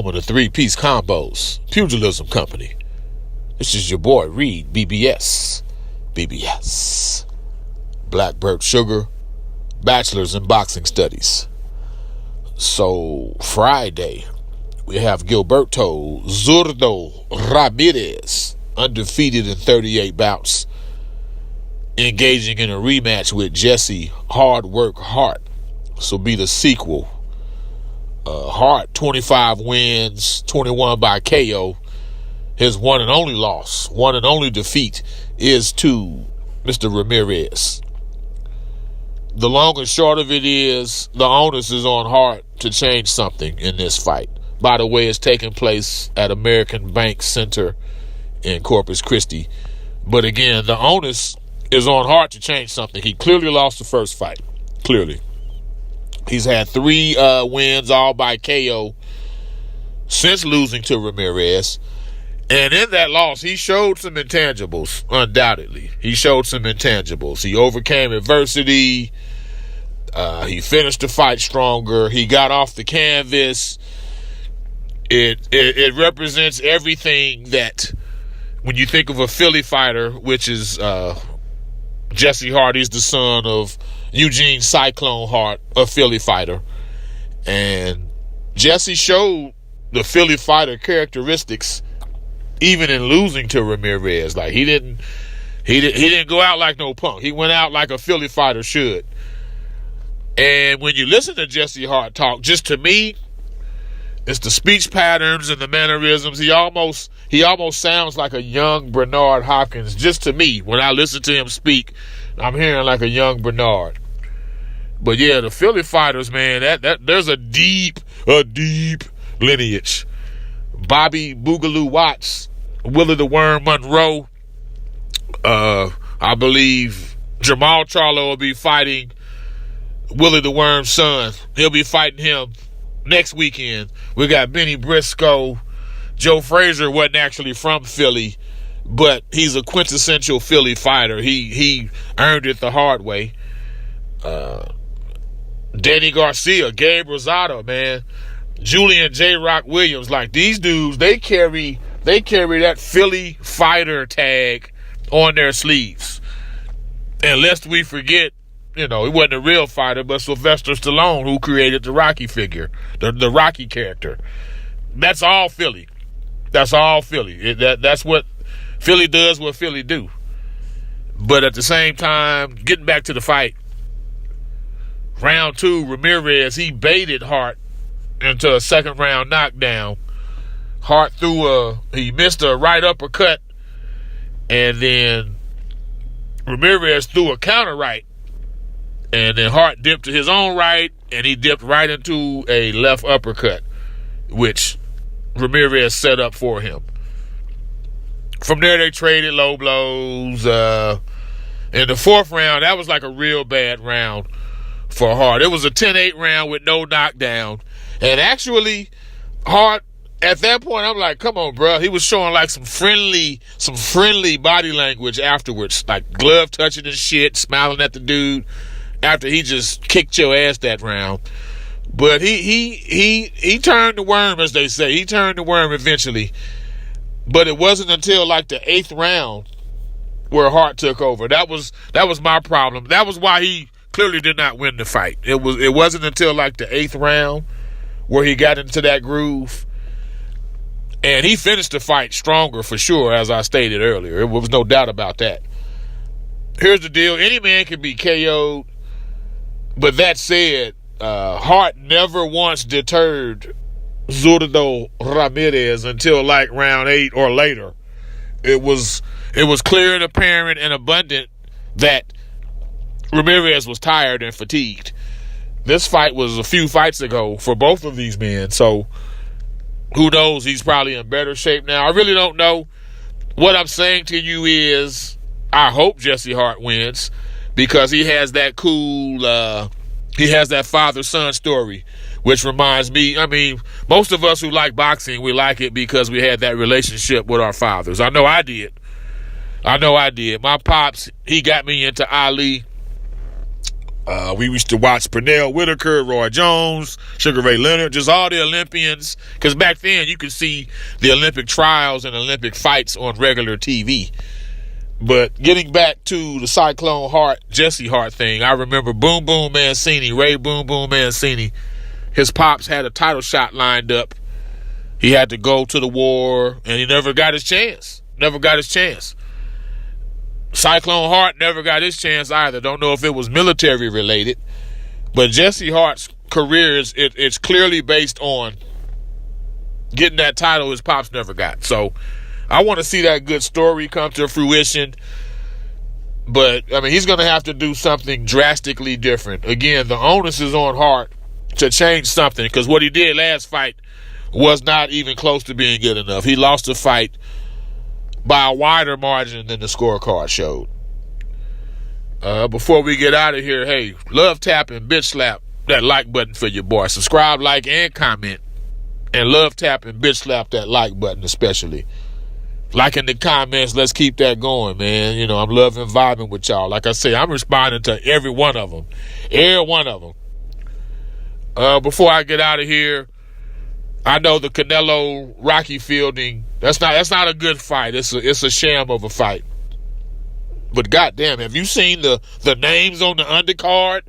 home of the three-piece combos, Pugilism Company. This is your boy, Reed, BBS. BBS. Blackbird Sugar, Bachelor's in Boxing Studies. So, Friday, we have Gilberto Zurdo Ramirez, undefeated in 38 bouts, engaging in a rematch with Jesse Hard Work Hart. This will be the sequel. Hart, 25 wins, 21 by KO. His one and only defeat is to Mr. Ramirez. The long and short of it is the onus is on Hart to change something in this fight. By the way, it's taking place at American Bank Center in Corpus Christi. But again, the onus is on Hart to change something. He clearly lost the first fight. Clearly. He's had 3 wins, all by KO, since losing to Ramirez. And in that loss, he showed some intangibles, undoubtedly. He showed some intangibles. He overcame adversity. He finished the fight stronger. He got off the canvas. It represents everything that, when you think of a Philly fighter, which is Jesse Hart, he's the son of Eugene Cyclone Hart, a Philly fighter. And Jesse showed the Philly fighter characteristics even in losing to Ramirez. Like he didn't go out like no punk. He went out like a Philly fighter should. And when you listen to Jesse Hart talk, just to me, it's the speech patterns and the mannerisms. He almost sounds like a young Bernard Hopkins. Just to me, when I listen to him speak, I'm hearing like a young Bernard. But yeah, the Philly fighters, man, that there's a deep lineage. Bobby Boogaloo Watts, Willie the Worm Monroe. I believe Jamal Charlo will be fighting Willie the Worm's son. He'll be fighting him next weekend. We got Benny Briscoe. Joe Frazier wasn't actually from Philly, but he's a quintessential Philly fighter. He earned it the hard way. Danny Garcia, Gabe Rosado, man. Julian J. Rock Williams, like these dudes, they carry that Philly fighter tag on their sleeves. And lest we forget, he wasn't a real fighter, but Sylvester Stallone, who created the Rocky figure, the Rocky character. That's all Philly. That's all Philly. That's what Philly does, what Philly do. But at the same time, getting back to the fight, round 2, Ramirez, he baited Hart into a second round knockdown. Hart he missed a right uppercut, and then Ramirez threw a counter right, and then Hart dipped to his own right, and he dipped right into a left uppercut, which Ramirez set up for him. From there, they traded low blows. In the 4th round, that was like a real bad round for Hart. It was a 10-8 round with no knockdown. And actually, Hart, at that point, I'm like, come on, bro. He was showing like some friendly body language afterwards, like glove touching and shit, smiling at the dude after he just kicked your ass that round. But he turned the worm, as they say. He turned the worm eventually. But it wasn't until like the 8th round where Hart took over. That was my problem. That was why he clearly did not win the fight. It wasn't until like the 8th round where he got into that groove. And he finished the fight stronger for sure, as I stated earlier. There was no doubt about that. Here's the deal. Any man can be KO'd. But that said, Hart never once deterred Zurdo Ramirez until like round 8 or later. It was clear and apparent and abundant that Ramirez was tired and fatigued. This fight was a few fights ago for both of these men, so who knows? He's probably in better shape now. I really don't know. What I'm saying to you is I hope Jesse Hart wins because he has that cool, he has that father-son story, which reminds me, most of us who like boxing, we like it because we had that relationship with our fathers. I know I did. My pops, he got me into Ali. We used to watch Pernell Whitaker, Roy Jones, Sugar Ray Leonard, just all the Olympians. Because back then you could see the Olympic trials and Olympic fights on regular TV. But getting back to the Cyclone Hart, Jesse Hart thing, I remember Boom Boom Mancini, Ray Boom Boom Mancini. His pops had a title shot lined up. He had to go to the war, and he never got his chance. Cyclone Hart never got his chance either. Don't know if it was military related. But Jesse Hart's career it's clearly based on getting that title his pops never got. So I want to see that good story come to fruition. But, I mean, he's going to have to do something drastically different. Again, the onus is on Hart to change something, because what he did last fight was not even close to being good enough. He lost the fight by a wider margin than the scorecard showed. Before we get out of here, hey, love tap and bitch slap that like button for your boy. Subscribe, like, and comment. And love tap and bitch slap that like button especially. Like in the comments, let's keep that going, man. You know, I'm loving vibing with y'all. Like I say, I'm responding to every one of them. Every one of them. Before I get out of here, I know the Canelo Rocky Fielding, that's not a good fight. It's a sham of a fight. But goddamn, have you seen the names on the undercard?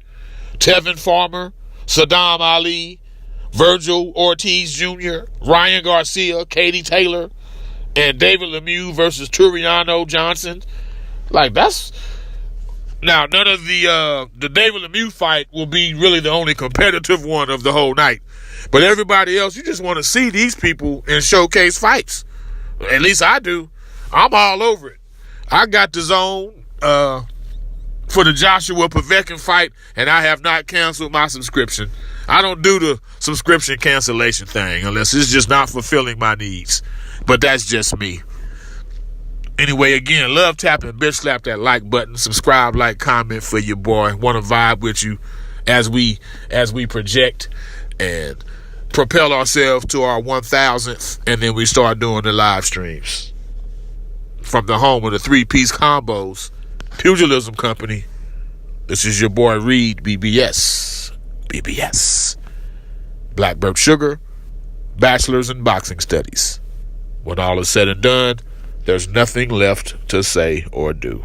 Tevin Farmer, Saddam Ali, Virgil Ortiz Jr., Ryan Garcia, Katie Taylor, and David Lemieux versus Turiano Johnson. Like, that's... Now, none of the David Lemieux fight will be really the only competitive one of the whole night. But everybody else, you just want to see these people in showcase fights. At least I do. I'm all over it. I got the zone for the Joshua Povetkin fight, and I have not canceled my subscription. I don't do the subscription cancellation thing unless it's just not fulfilling my needs. But that's just me. Anyway, again, love tap and bitch slap that like button. Subscribe, like, comment for your boy. Want to vibe with you as we project and propel ourselves to our 1000th, and then we start doing the live streams from the home of the 3-piece combos, Pugilism Company. This is your boy Reed, BBS, Blackbird Sugar, Bachelor's in Boxing Studies. When all is said and done, there's nothing left to say or do.